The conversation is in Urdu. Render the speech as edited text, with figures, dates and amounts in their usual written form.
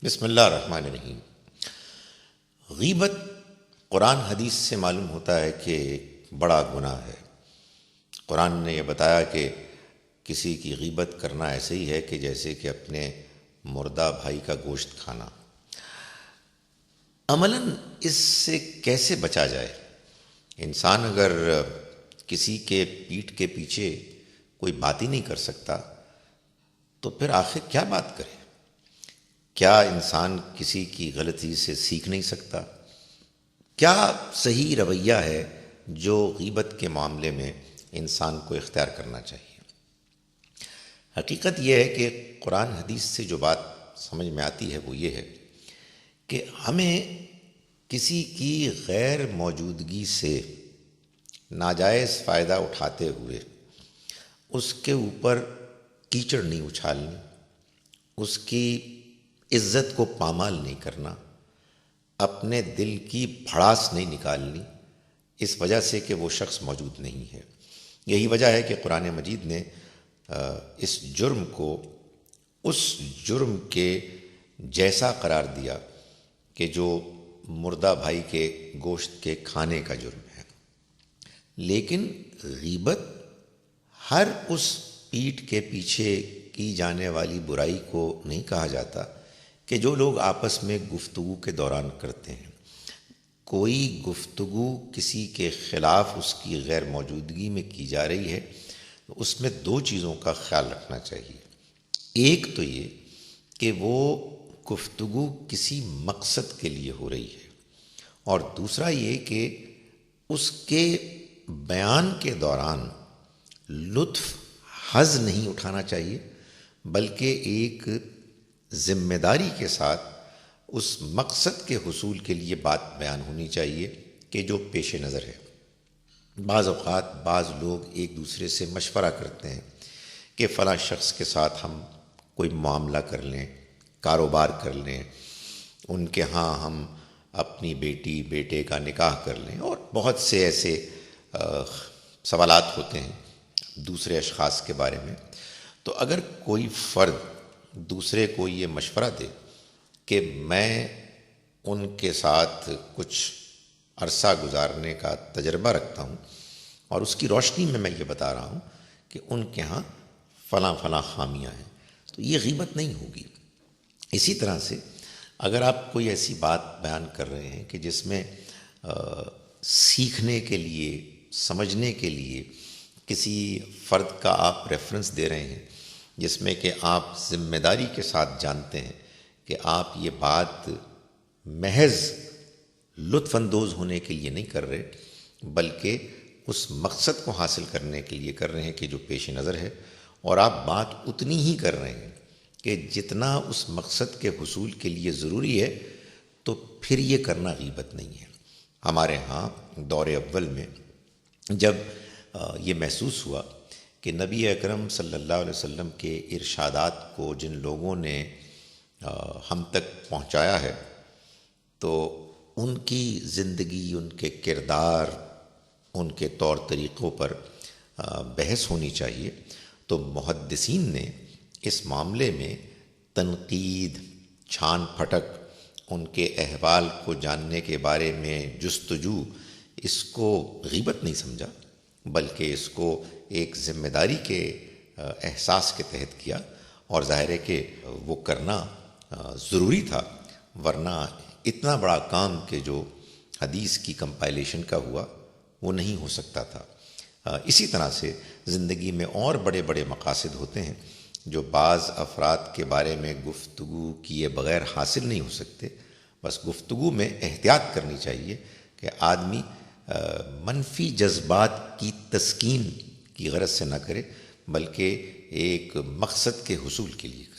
بسم اللہ الرحمن الرحیم۔ غیبت قرآن حدیث سے معلوم ہوتا ہے کہ ایک بڑا گناہ ہے۔ قرآن نے یہ بتایا کہ کسی کی غیبت کرنا ایسے ہی ہے کہ جیسے کہ اپنے مردہ بھائی کا گوشت کھانا۔ عملاً اس سے کیسے بچا جائے؟ انسان اگر کسی کے پیٹھ کے پیچھے کوئی بات ہی نہیں کر سکتا تو پھر آخر کیا بات کرے؟ کیا انسان کسی کی غلطی سے سیکھ نہیں سکتا؟ کیا صحیح رویہ ہے جو غیبت کے معاملے میں انسان کو اختیار کرنا چاہیے؟ حقیقت یہ ہے کہ قرآن حدیث سے جو بات سمجھ میں آتی ہے وہ یہ ہے کہ ہمیں کسی کی غیر موجودگی سے ناجائز فائدہ اٹھاتے ہوئے اس کے اوپر کیچڑ نہیں اچھالنی، اس کی عزت کو پامال نہیں کرنا، اپنے دل کی بھڑاس نہیں نکالنی اس وجہ سے کہ وہ شخص موجود نہیں ہے۔ یہی وجہ ہے کہ قرآن مجید نے اس جرم کو اس جرم کے جیسا قرار دیا کہ جو مردہ بھائی کے گوشت کے کھانے کا جرم ہے۔ لیکن غیبت ہر اس پیٹھ کے پیچھے کی جانے والی برائی کو نہیں کہا جاتا کہ جو لوگ آپس میں گفتگو کے دوران کرتے ہیں۔ کوئی گفتگو کسی کے خلاف اس کی غیر موجودگی میں کی جا رہی ہے تو اس میں دو چیزوں کا خیال رکھنا چاہیے۔ ایک تو یہ کہ وہ گفتگو کسی مقصد کے لیے ہو رہی ہے، اور دوسرا یہ کہ اس کے بیان کے دوران لطف حظ نہیں اٹھانا چاہیے، بلکہ ایک ذمہ داری کے ساتھ اس مقصد کے حصول کے لیے بات بیان ہونی چاہیے کہ جو پیش نظر ہے۔ بعض اوقات بعض لوگ ایک دوسرے سے مشورہ کرتے ہیں کہ فلاں شخص کے ساتھ ہم کوئی معاملہ کر لیں، کاروبار کر لیں، ان کے ہاں ہم اپنی بیٹی بیٹے کا نکاح کر لیں، اور بہت سے ایسے سوالات ہوتے ہیں دوسرے اشخاص کے بارے میں۔ تو اگر کوئی فرد دوسرے کو یہ مشورہ دے کہ میں ان کے ساتھ کچھ عرصہ گزارنے کا تجربہ رکھتا ہوں اور اس کی روشنی میں یہ بتا رہا ہوں کہ ان کے ہاں فلاں فلاں خامیاں ہیں، تو یہ غیبت نہیں ہوگی۔ اسی طرح سے اگر آپ کوئی ایسی بات بیان کر رہے ہیں کہ جس میں سیکھنے کے لیے، سمجھنے کے لیے کسی فرد کا آپ ریفرنس دے رہے ہیں، جس میں کہ آپ ذمہ داری کے ساتھ جانتے ہیں کہ آپ یہ بات محض لطف اندوز ہونے کے لیے نہیں کر رہے بلکہ اس مقصد کو حاصل کرنے کے لیے کر رہے ہیں کہ جو پیش نظر ہے، اور آپ بات اتنی ہی کر رہے ہیں کہ جتنا اس مقصد کے حصول کے لیے ضروری ہے، تو پھر یہ کرنا غیبت نہیں ہے۔ ہمارے ہاں دور اول میں جب یہ محسوس ہوا کہ نبی اکرم صلی اللہ علیہ وسلم کے ارشادات کو جن لوگوں نے ہم تک پہنچایا ہے تو ان کی زندگی، ان کے کردار، ان کے طور طریقوں پر بحث ہونی چاہیے، تو محدثین نے اس معاملے میں تنقید، چھان پھٹک، ان کے احوال کو جاننے کے بارے میں جستجو، اس کو غیبت نہیں سمجھا بلکہ اس کو ایک ذمہ داری کے احساس کے تحت کیا، اور ظاہر ہے کہ وہ کرنا ضروری تھا، ورنہ اتنا بڑا کام کہ جو حدیث کی کمپائلیشن کا ہوا وہ نہیں ہو سکتا تھا۔ اسی طرح سے زندگی میں اور بڑے بڑے مقاصد ہوتے ہیں جو بعض افراد کے بارے میں گفتگو کیے بغیر حاصل نہیں ہو سکتے۔ بس گفتگو میں احتیاط کرنی چاہیے کہ آدمی منفی جذبات کی تسکین کی غرض سے نہ کرے بلکہ ایک مقصد کے حصول کے لیے کرے۔